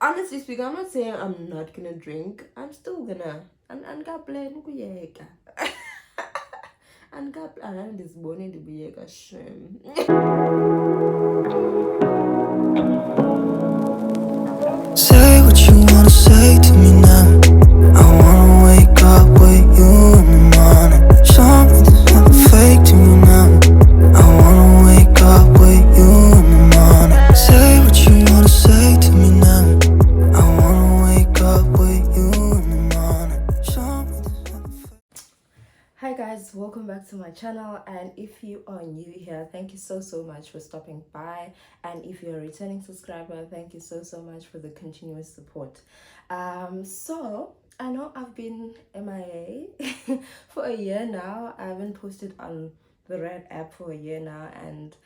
honestly speaking, I'm not saying I'm not gonna drink. I'm still gonna. And God bless ukuyeka. And God and this morning to be a shame. Say what you wanna say to me now. I wanna wake up with you in the morning. Show me there's nothing fake to me now. I wanna wake up with you in the morning. Say what you wanna say to me now. I wanna wake up with you in the morning. Show me there's nothing fake. Hi guys, welcome back to my channel, and if you are new here, thank you so much for stopping by, and if you're a returning subscriber, thank you so much for the continuous support. So I know I've been MIA for a year now. I haven't posted on the Red app for a year now, and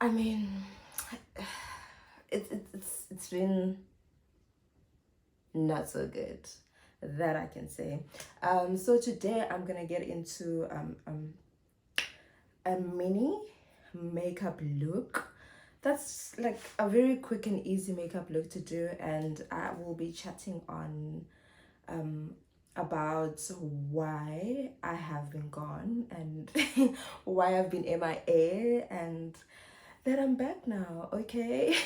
I mean it's been not so good, that I can say. So today I'm gonna get into a mini makeup look. That's like a very quick and easy makeup look to do, and I will be chatting on about why I have been gone and why I've been MIA, and that I'm back now, okay?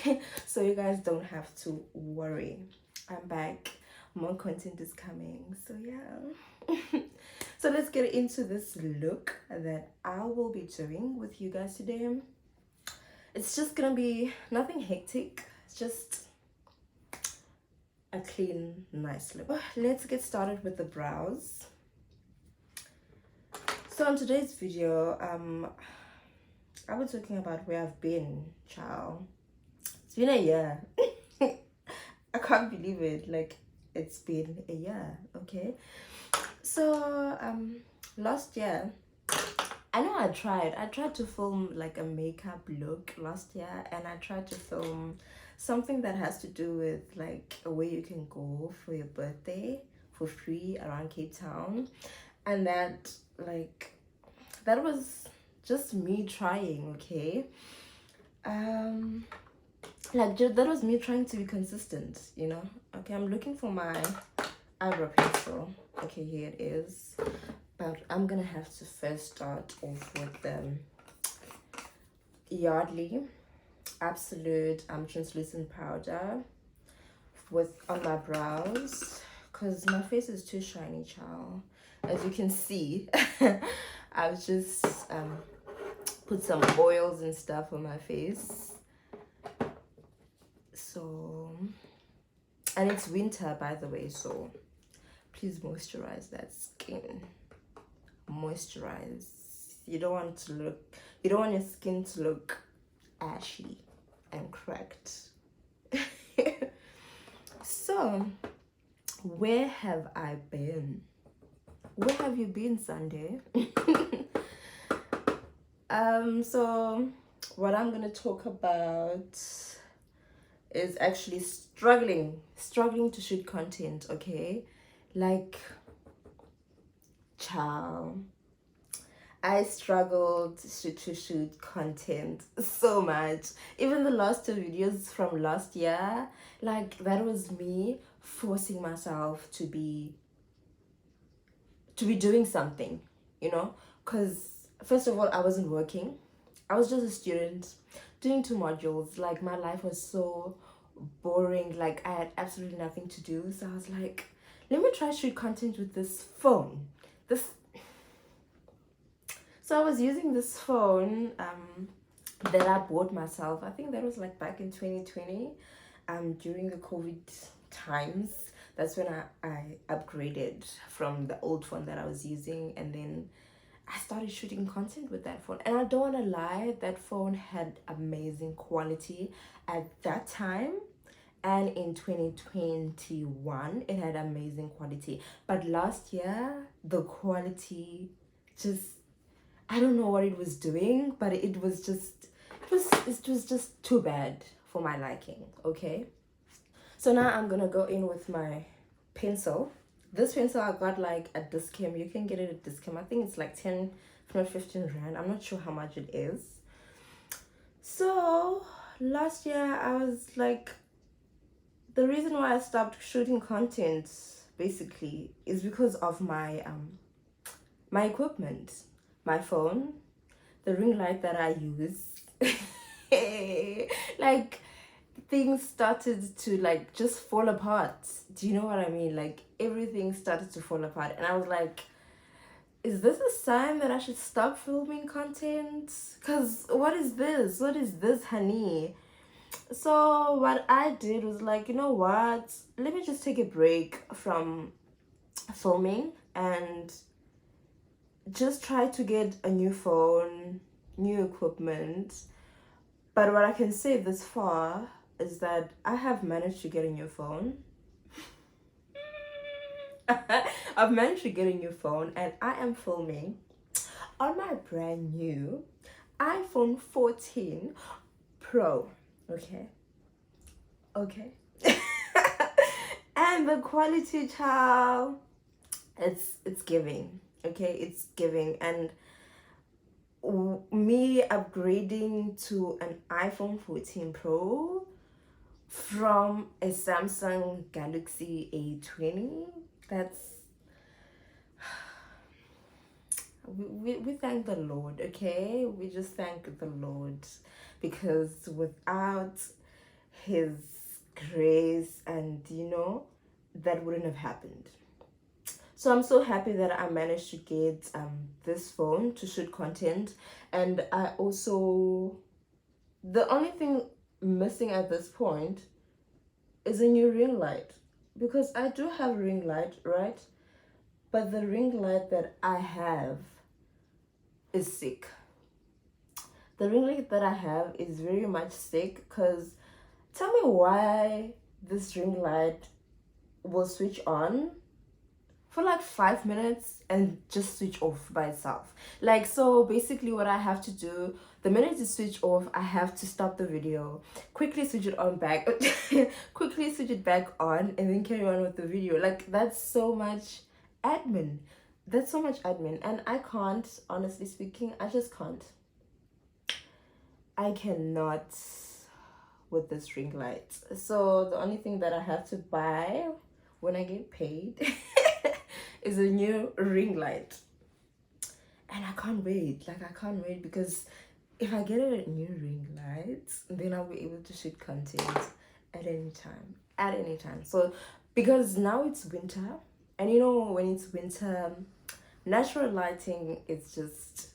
So you guys don't have to worry. I'm back. More content is coming. So yeah. So let's get into this look that I will be doing with you guys today. It's just gonna be nothing hectic. It's just a clean, nice look. Let's get started with the brows. So in today's video, I was talking about where I've been, child. It's been a year. I can't believe it. Like, it's been a year, okay? So, last year, I know I tried to film like a makeup look last year, and I tried to film something that has to do with like a way you can go for your birthday for free around Cape Town. And that was just me trying, okay? That was me trying to be consistent, you know. Okay, I'm looking for my eyebrow pencil. Okay, here it is. But I'm gonna have to first start off with the Yardley Absolute translucent powder with on my brows, because my face is too shiny, child. As you can see, I've just put some oils and stuff on my face. So, and it's winter, by the way, so please moisturize that skin. Moisturize. You don't want your skin to look ashy and cracked. So, where have I been? Where have you been, Sunday? So what I'm gonna talk about is actually struggling to shoot content, okay? Like, child, I struggled to shoot content so much. Even the last two videos from last year, like, that was me forcing myself to be doing something, you know? Because first of all, I wasn't working. I was just a student doing 2 modules. Like, my life was so boring. Like, I had absolutely nothing to do. So I was like, let me try shoot content with this phone. So I was using this phone that I bought myself. I think that was like back in 2020, during the COVID times. That's when I upgraded from the old phone that I was using, and then I started shooting content with that phone. And I don't want to lie, that phone had amazing quality at that time. And in 2021, it had amazing quality. But last year, the quality just, I don't know what it was doing, but it was just too bad for my liking, okay? So now I'm gonna go in with my pencil. This pencil I got like at Dis-Chem. You can get it at Dis-Chem. I think it's like 10, if not 15 rand. I'm not sure how much it is. So last year I was like, the reason why I stopped shooting content basically is because of my equipment, my phone, the ring light that I use. Like things started to like just fall apart. Do you know what I mean? Like everything started to fall apart, and I was like, is this a sign that I should stop filming content? Because what is this? What is this, honey? So what I did was like, you know what? Let me just take a break from filming and just try to get a new phone, new equipment. But what I can say this far is that I have managed to get a new phone. I've managed to get a new phone, and I am filming on my brand new iPhone 14 Pro. Okay. And the quality, child, it's giving. Okay, it's giving. And me upgrading to an iPhone 14 Pro from a Samsung Galaxy A20, that's we thank the Lord. Okay, we just thank the Lord, because without his grace, and that wouldn't have happened. So I'm so happy that I managed to get this phone to shoot content. And I also, the only thing missing at this point is a new ring light, because I do have a ring light, right? But the ring light that I have is sick. The ring light that I have is very much sick, because tell me why this ring light will switch on for like 5 minutes and just switch off by itself. Like, so basically what I have to do, the minute it switch off, I have to stop the video, quickly switch it on back, quickly switch it back on, and then carry on with the video. Like, that's so much admin. That's so much admin. And I can't, honestly speaking, I just can't. I cannot with this ring light. So the only thing that I have to buy when I get paid is a new ring light. And I can't wait. Like, I can't wait, because if I get a new ring light, then I'll be able to shoot content at any time. At any time. So, because now it's winter, and when it's winter, natural lighting is just,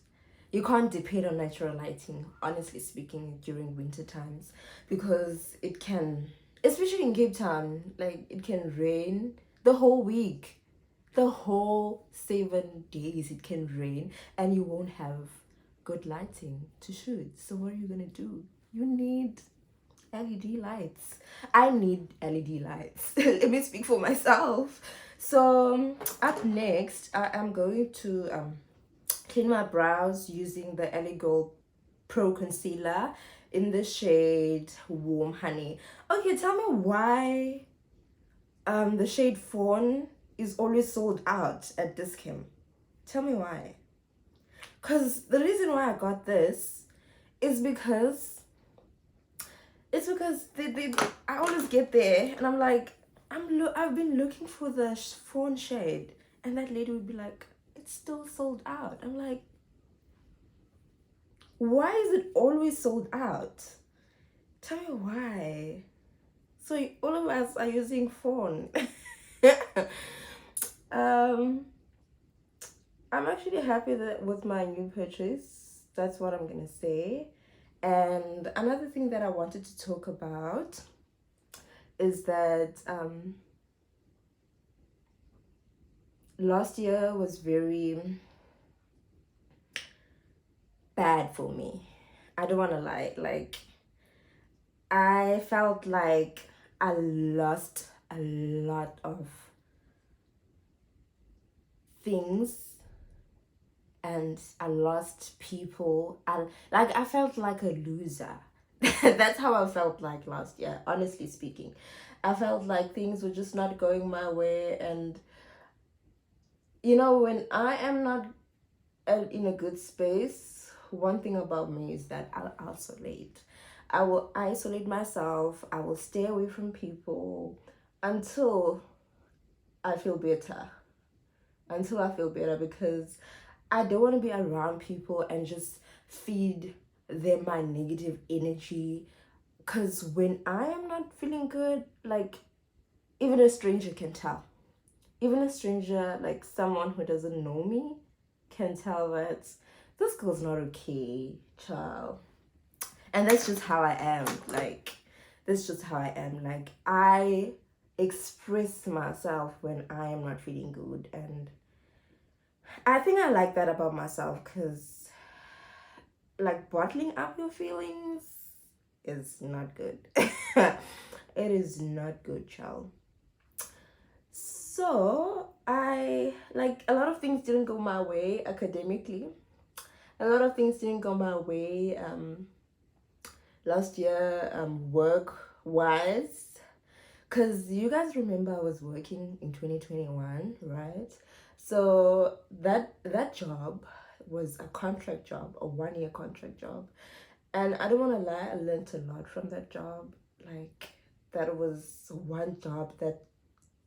you can't depend on natural lighting, honestly speaking, during winter times, because it can, especially in Cape Town, like, it can rain the whole week. The whole 7 days it can rain, and you won't have good lighting to shoot. So what are you gonna do? You need LED lights. I need LED lights. Let me speak for myself. So up next, I am going to clean my brows using the LA Gold Pro Concealer in the shade Warm Honey. Okay, tell me why the shade Fawn is always sold out at Dis-Chem. Tell me why. Because the reason why I got this is because I always get there and I'm like, I've been looking for the Fawn shade, and that lady would be like, it's still sold out. I'm like, why is it always sold out? Tell me why. So all of us are using Fawn. I'm actually happy with my new purchase. That's what I'm gonna say. And another thing that I wanted to talk about is that last year was very bad for me. I don't want to lie. Like, I felt like I lost a lot of things, and I lost people. I felt like a loser. That's how I felt like last year, honestly speaking. I felt like things were just not going my way, and when I am not in a good space, one thing about me is that I'll isolate. I will isolate myself. I will stay away from people until I feel better. Until I feel better, because I don't want to be around people and just feed them my negative energy. Because when I am not feeling good, like, even a stranger can tell. Even a stranger, like someone who doesn't know me, can tell that this girl's not okay, child. And that's just how I am. Like, that's just how I am. Like, I express myself when I am not feeling good. And I think I like that about myself, because, like, bottling up your feelings is not good. It is not good, child. So, a lot of things didn't go my way academically. A lot of things didn't go my way last year, work wise. Because you guys remember I was working in 2021, right? So that job was a contract job, a 1 year contract job. And I don't want to lie, I learned a lot from that job. Like, that was one job that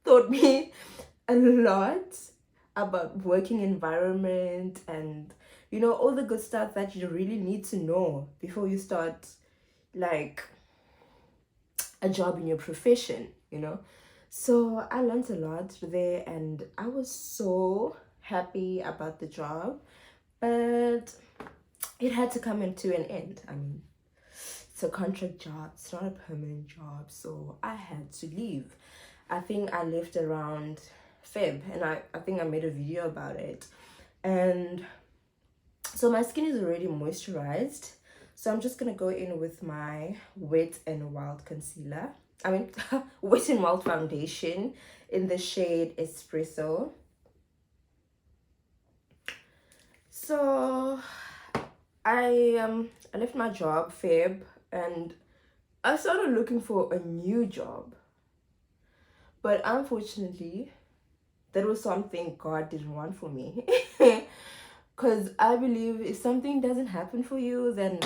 taught me a lot about working environment and, you know, all the good stuff that you really need to know before you start, like, a job in your profession, you know. So I learned a lot there, and I was so happy about the job, but it had to come into an end. I mean, it's a contract job, it's not a permanent job, so I had to leave. I think I left around Feb, and I think I made a video about it. And so my skin is already moisturized, so I'm just gonna go in with my Wet n Wild concealer. I mean, Wet n Wild foundation in the shade Espresso. So I left my job Feb, and I started looking for a new job. But unfortunately, that was something God didn't want for me. Because I believe if something doesn't happen for you, then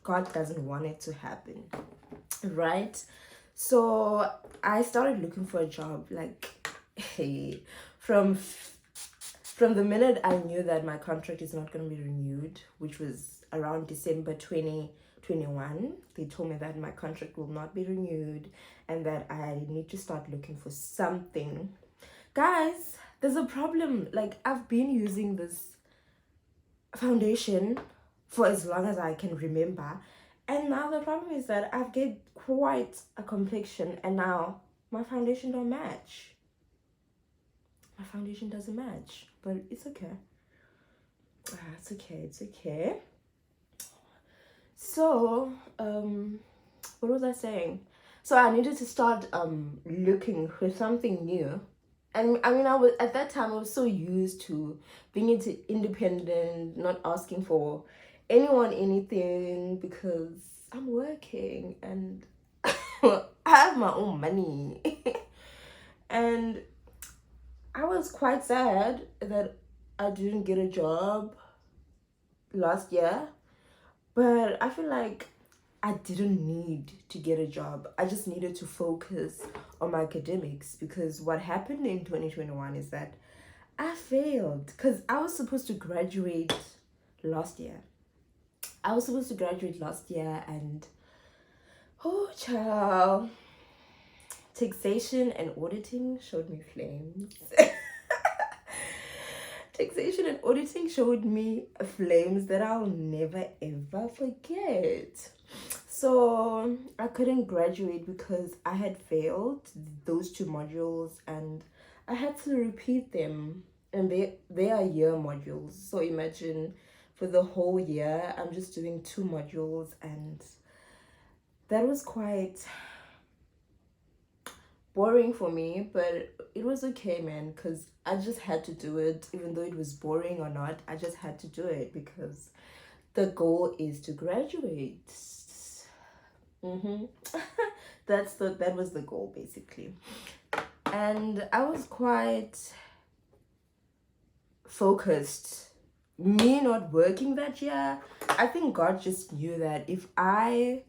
God doesn't want it to happen, right? So I started looking for a job, like, hey, from the minute I knew that my contract is not going to be renewed, which was around December 2021, they told me that my contract will not be renewed and that I need to start looking for something. Guys, there's a problem. Like, I've been using this foundation for as long as I can remember, and now the problem is that I've get quite a complexion, and now my foundation don't match. My foundation doesn't match, but it's okay. It's okay, it's okay. So what was I saying? So I needed to start looking for something new. And I mean, I was at that time, I was so used to being independent, not asking for anyone anything, because I'm working and I have my own money. And I was quite sad that I didn't get a job last year, but I feel like I didn't need to get a job. I just needed to focus on my academics, because what happened in 2021 is that I failed, because I was supposed to graduate last year. And oh, child, taxation and auditing showed me flames. Taxation and auditing showed me flames that I'll never ever forget. So I couldn't graduate because I had failed those two modules, and I had to repeat them, and they are year modules. So imagine, for the whole year I'm just doing two modules, and that was quite boring for me, but it was okay, man, because I just had to do it. Even though it was boring or not, I just had to do it, because the goal is to graduate. That was the goal, basically. And I was quite focused me not working that year, I think God just knew that if I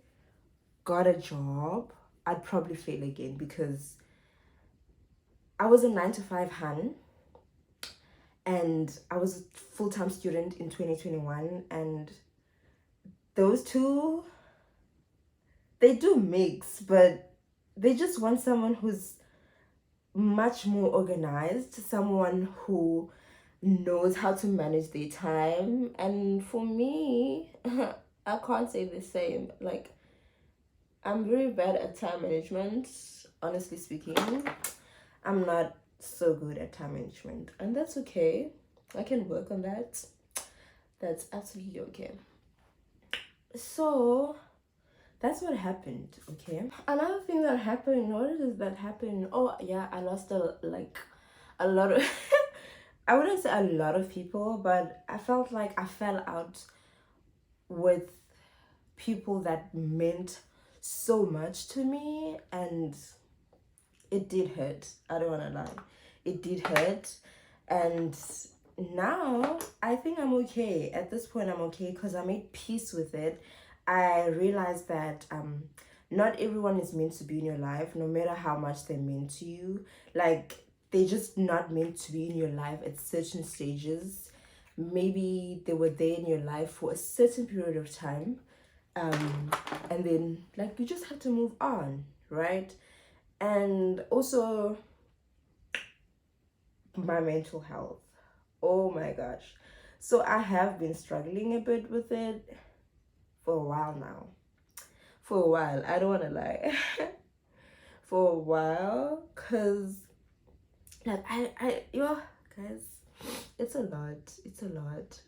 got a job, I'd probably fail again, because I was a 9 to 5 hun, and I was a full-time student in 2021, and those two, they do mix, but they just want someone who's much more organized, someone who knows how to manage their time. And for me, I can't say the same. Like, I'm very bad at time management, honestly speaking. I'm not so good at time management, and that's okay. I can work on that. That's absolutely okay. So that's what happened. Okay, another thing that happened, what did that happen? Oh yeah, I lost a lot of I wouldn't say a lot of people, but I felt like I fell out with people that meant so much to me, and it did hurt. I don't want to lie, it did hurt. And now I think I'm okay. At this point I'm okay, because I made peace with it. I realized that not everyone is meant to be in your life, no matter how much they're meant to you. Like, they're just not meant to be in your life at certain stages. Maybe they were there in your life for a certain period of time, and then, like, you just have to move on, right? And also, my mental health, oh my gosh. So I have been struggling a bit with it for a while now. For a while, I don't want to lie. For a while, because like yo guys, it's a lot. It's a lot.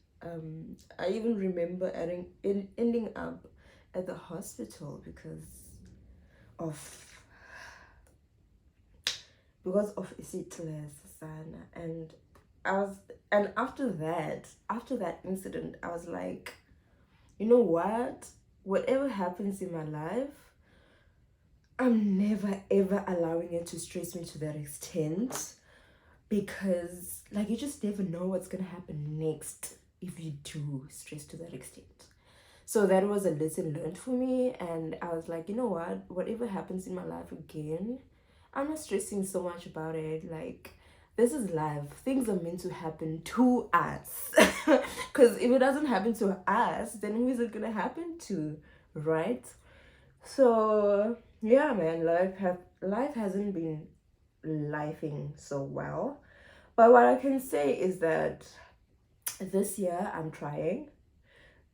I even remember ending up at the hospital of isitless sana. And I was, and after that incident, I was like, you know what, whatever happens in my life, I'm never ever allowing it to stress me to that extent, because like, you just never know what's gonna happen next if you do stress to that extent. So that was a lesson learned for me, and I was like, you know what, whatever happens in my life again, I'm not stressing so much about it. Like, this is life, things are meant to happen to us. Because if it doesn't happen to us, then who is it gonna happen to, right? So yeah, man, life hasn't been lifing so well. But what I can say is that this year I'm trying.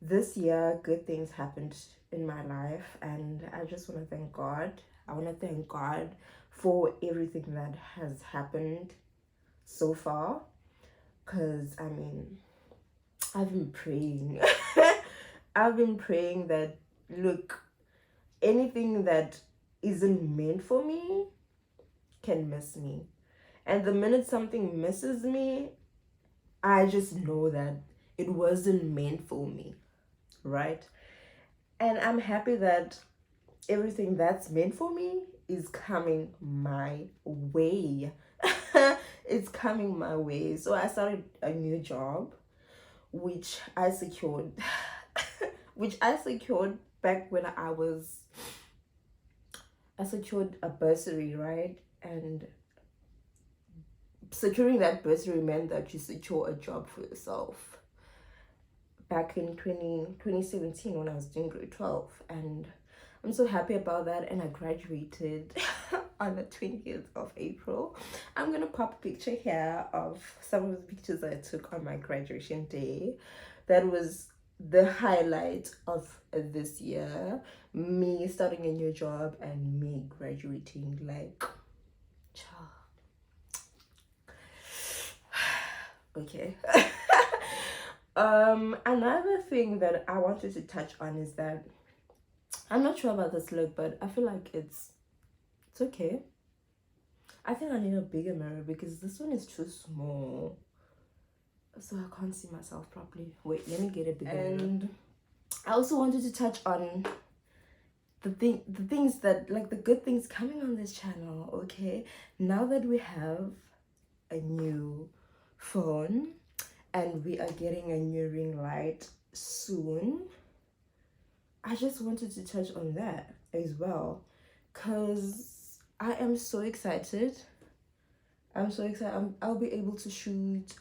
This year, good things happened in my life, and I just want to thank God. I want to thank God for everything that has happened so far, because I mean, I've been praying. I've been praying that, look, anything that isn't meant for me can miss me. And the minute something misses me, I just know that it wasn't meant for me, right? And I'm happy that everything that's meant for me is coming my way. It's coming my way. So I started a new job, which I secured back when I secured a bursary, right? And securing that bursary meant that you secure a job for yourself. Back in 2017, when I was doing grade 12, and I'm so happy about that. And I graduated on the 20th of April. I'm gonna pop a picture here of some of the pictures I took on my graduation day. That was the highlight of this year, me starting a new job and me graduating. Like, okay. Another thing that I wanted to touch on is that I'm not sure about this look, but I feel like it's okay. I think I need a bigger mirror, because this one is too small, so I can't see myself properly. Wait, let me get a bigger mirror. And I also wanted to touch on the things that, like, the good things coming on this channel. Okay, now that we have a new phone, and we are getting a new ring light soon. I just wanted to touch on that as well, because I am so excited. I'm so excited. I'll be able to shoot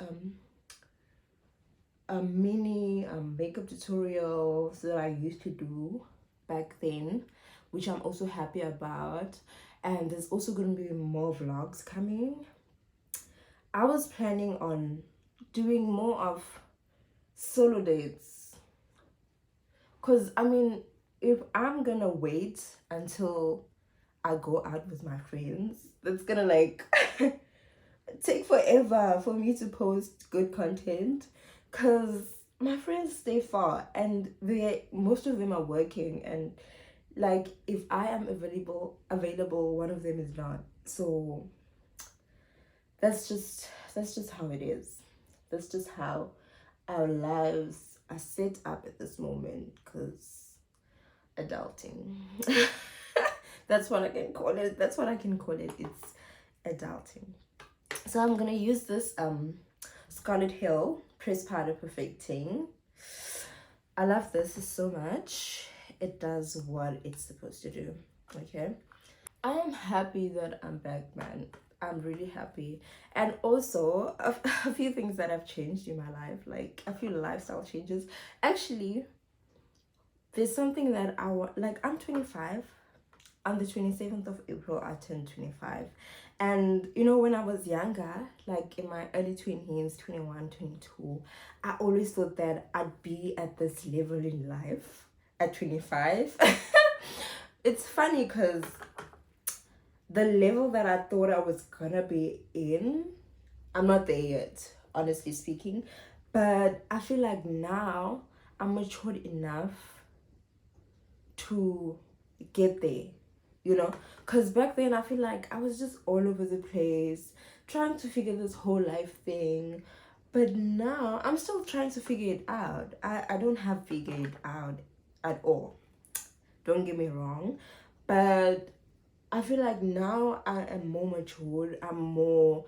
a mini makeup tutorials that I used to do back then, which I'm also happy about. And there's also going to be more vlogs coming. I was planning on doing more of solo dates, because I mean, if I'm gonna wait until I go out with my friends, that's gonna like take forever for me to post good content, because my friends stay far and most of them are working, and like if I am available, one of them is not. So that's just how it is. That's just how our lives are set up at this moment, because adulting. That's what I can call it. That's what I can call it. It's adulting. So I'm gonna use this Scarlet Hill Press Powder Perfecting. I love this so much. It does what it's supposed to do. Okay, I am happy that I'm back, man. I'm really happy. And also a few things that have changed in my life, like a few lifestyle changes. Actually, there's something that I want, like I'm 25. On the 27th of April, I turned 25. And you know, when I was younger, like in my early 20s, 21, 22, I always thought that I'd be at this level in life at 25. It's funny because the level that I thought I was gonna be in, I'm not there yet, honestly speaking. But I feel like now I'm matured enough to get there, you know, because back then I feel like I was just all over the place trying to figure this whole life thing. But now I'm still trying to figure it out. I don't have figured it out at all, don't get me wrong, but I feel like now I am more matured. I'm more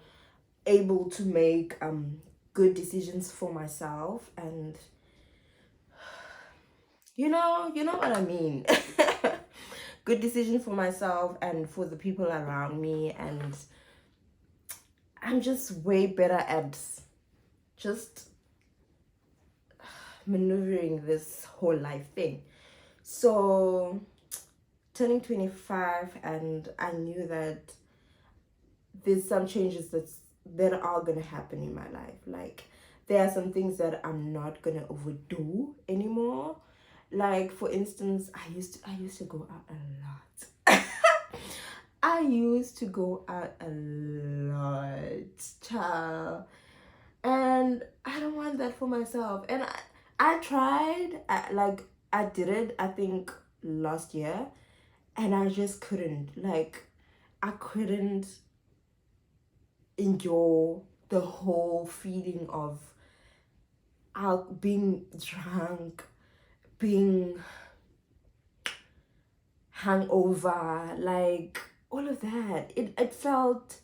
able to make good decisions for myself, and you know what I mean. Good decision for myself and for the people around me, and I'm just way better at just maneuvering this whole life thing. So turning 25, and I knew that there's some changes that are gonna happen in my life. Like there are some things that I'm not gonna overdo anymore. Like for instance, I used to go out a lot. I used to go out a lot, child, and I don't want that for myself. And I tried, I did it, I think last year, and I just couldn't. Like I couldn't endure the whole feeling of being drunk, being hungover, like all of that. It felt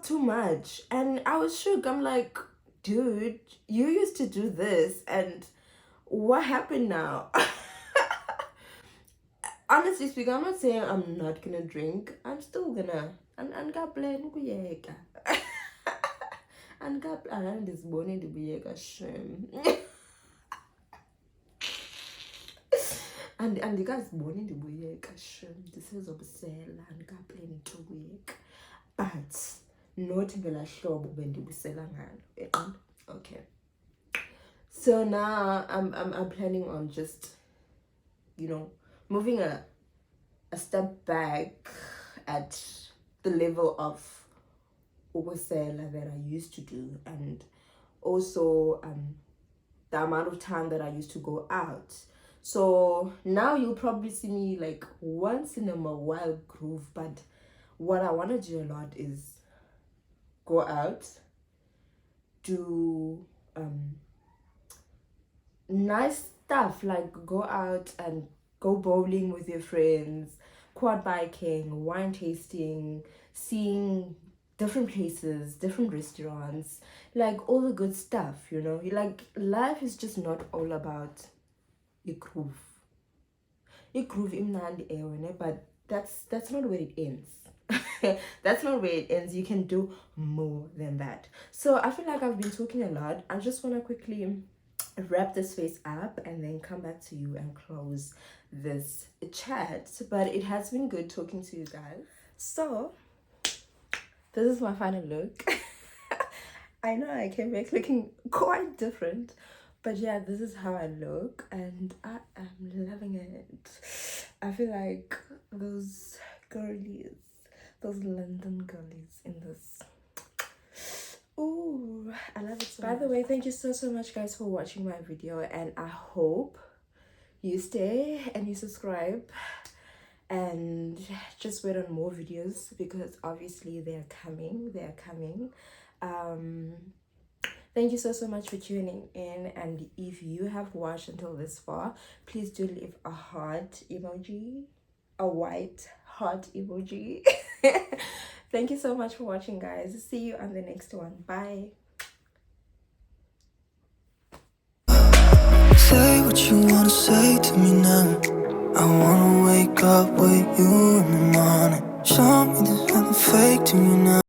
too much, and I was shook. I'm like, dude, you used to do this, and what happened now? Honestly speaking, I'm not saying I'm not gonna drink. I'm still gonna. And God bless kuyeka. And God andizibone ndibuyeka shem. Andikaziboni ndibuyeka shem. Ndisezobusela andikaplani ukuyeka. But not ngela hlobo bendibusela ngalo. Okay. So now I'm planning on just, you know, moving a step back at the level of ubusela that I used to do, and also the amount of time that I used to go out. So now you'll probably see me like once in a while groove, but what I want to do a lot is go out, do nice stuff, like go out and go bowling with your friends, quad biking, wine tasting, seeing different places, different restaurants, like all the good stuff, you know. Like life is just not all about groove. Groove imnandi ewe, but that's not where it ends. That's not where it ends. You can do more than that. So I feel like I've been talking a lot. I just want to quickly wrap this face up and then come back to you and close this chat. But it has been good talking to you guys. So this is my final look. I know I came back looking quite different, but yeah, this is how I look and I am loving it. I feel like those girlies, those London girlies in this. Ooh, I love it so much. By the way, thank you so much guys for watching my video, and I hope you stay and you subscribe and just wait on more videos, because obviously they're coming. Thank you so much for tuning in, and if you have watched until this far, please do leave a heart emoji, a white heart emoji. Thank you so much for watching guys. See you on the next one. Bye. Say what you wanna say to me now. I wanna wake up with you in the morning. Show me